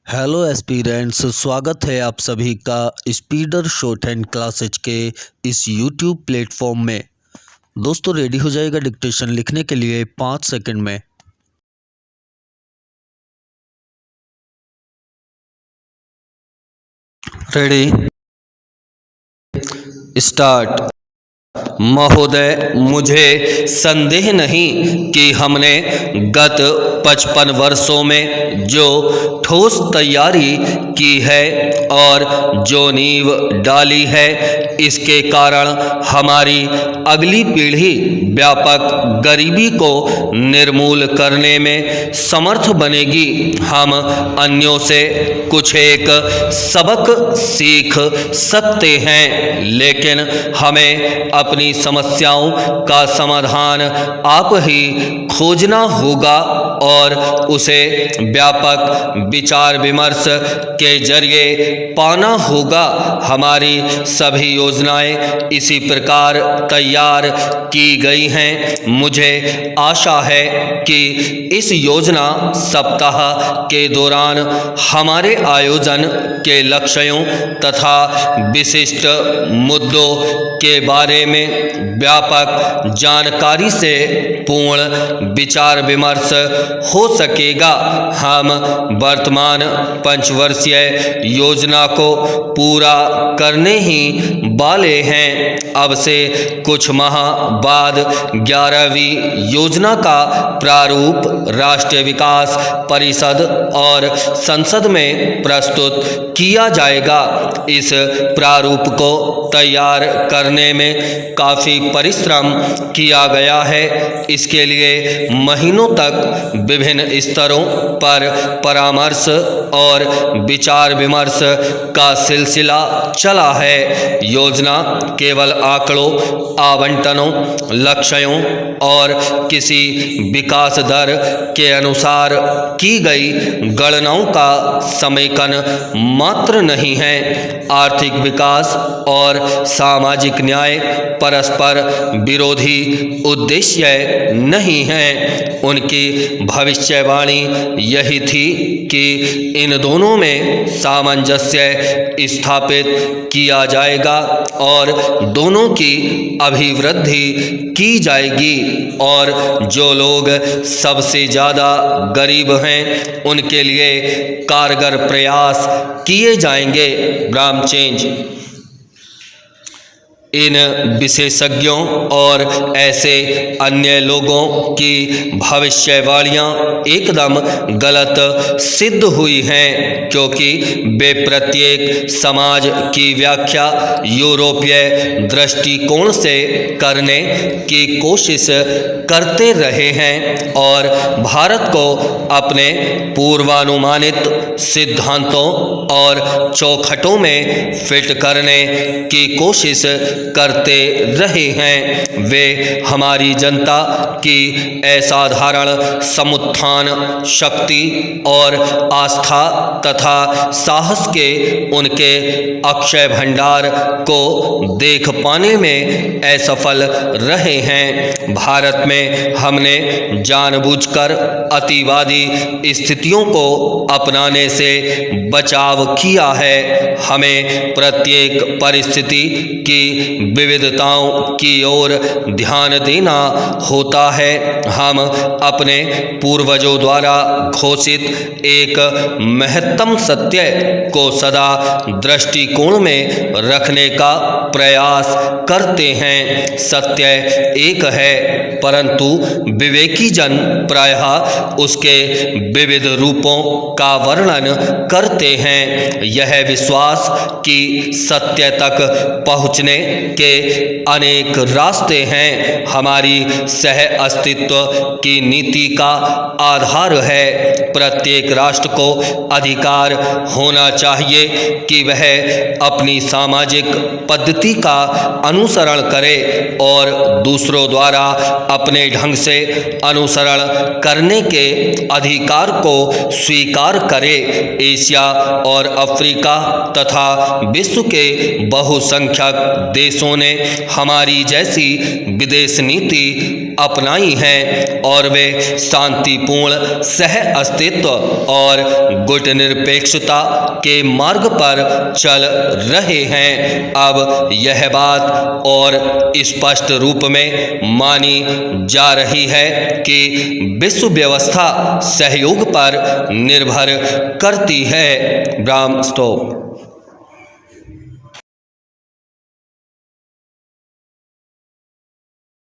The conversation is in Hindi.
हेलो एस्पिरेंट्स, स्वागत है आप सभी का स्पीडर शॉर्ट हैंड क्लासेज के इस यूट्यूब प्लेटफॉर्म में। दोस्तों रेडी हो जाएगा डिक्टेशन लिखने के लिए 5 सेकंड में। Ready, start. महोदय, मुझे संदेह नहीं कि हमने गत 55 वर्षों में जो ठोस तैयारी की है और जो नींव डाली है, इसके कारण हमारी अगली पीढ़ी व्यापक गरीबी को निर्मूल करने में समर्थ बनेगी। हम अन्यों से कुछ एक सबक सीख सकते हैं, लेकिन हमें अपनी समस्याओं का समाधान आप ही खोजना होगा और उसे व्यापक विचार विमर्श के जरिए पाना होगा। हमारी सभी योजनाएं इसी प्रकार तैयार की गई हैं। मुझे आशा है कि इस योजना सप्ताह के दौरान हमारे आयोजन के लक्ष्यों तथा विशिष्ट मुद्दों के बारे में व्यापक जानकारी से पूर्ण विचार विमर्श हो सकेगा। हम वर्तमान पंचवर्षीय योजना को पूरा करने ही वाले हैं। अब से कुछ माह बाद 11वीं योजना का प्रारूप राष्ट्रीय विकास परिषद और संसद में प्रस्तुत किया जाएगा। इस प्रारूप को तैयार करने में काफ़ी परिश्रम किया गया है। इसके लिए महीनों तक विभिन्न स्तरों पर परामर्श और विचार विमर्श का सिलसिला चला है। योजना केवल आंकड़ों, आवंटनों, लक्ष्यों और किसी विकास दर के अनुसार की गई गणनाओं का समेकन मात्र नहीं है। आर्थिक विकास और सामाजिक न्याय परस्पर विरोधी उद्देश्य नहीं हैं। उनकी भविष्यवाणी यही थी कि इन दोनों में सामंजस्य स्थापित किया जाएगा और दोनों की अभिवृद्धि की जाएगी, और जो लोग सबसे ज़्यादा गरीब हैं उनके लिए कारगर प्रयास किए जाएंगे। ग्राम चेंज। इन विशेषज्ञों और ऐसे अन्य लोगों की भविष्यवाणियां एकदम गलत सिद्ध हुई हैं, क्योंकि वे प्रत्येक समाज की व्याख्या यूरोपीय दृष्टिकोण से करने की कोशिश करते रहे हैं और भारत को अपने पूर्वानुमानित सिद्धांतों और चौखटों में फिट करने की कोशिश करते रहे हैं। वे हमारी जनता की असाधारण समुत्थान शक्ति और आस्था तथा साहस के उनके अक्षय भंडार को देख पाने में असफल रहे हैं। भारत में हमने जानबूझकर अतिवादी स्थितियों को अपनाने से बचाव किया है। हमें प्रत्येक परिस्थिति की विविधताओं की ओर ध्यान देना होता है। हम अपने पूर्वजों द्वारा घोषित एक महत्तम सत्य को सदा दृष्टिकोण में रखने का प्रयास करते हैं। सत्य एक है, परंतु विवेकी जन प्रायः उसके विविध रूपों का वर्णन करते हैं। यह विश्वास कि सत्य तक पहुँचने के अनेक रास्ते हैं हमारी सह अस्तित्व की नीति का आधार है। प्रत्येक राष्ट्र को अधिकार होना चाहिए कि वह अपनी सामाजिक पद्धति का अनुसरण करे और दूसरों द्वारा अपने ढंग से अनुसरण करने के अधिकार को स्वीकार करे। एशिया और अफ्रीका तथा विश्व के बहुसंख्यक देशों ने हमारी जैसी विदेश नीति अपनाई है और वे शांतिपूर्ण सह अस्तित्व और गुटनिरपेक्षता के मार्ग पर चल रहे हैं। अब यह बात और स्पष्ट रूप में मानी जा रही है कि विश्व व्यवस्था सहयोग पर निर्भर करती है। ब्राह्म स्टॉप।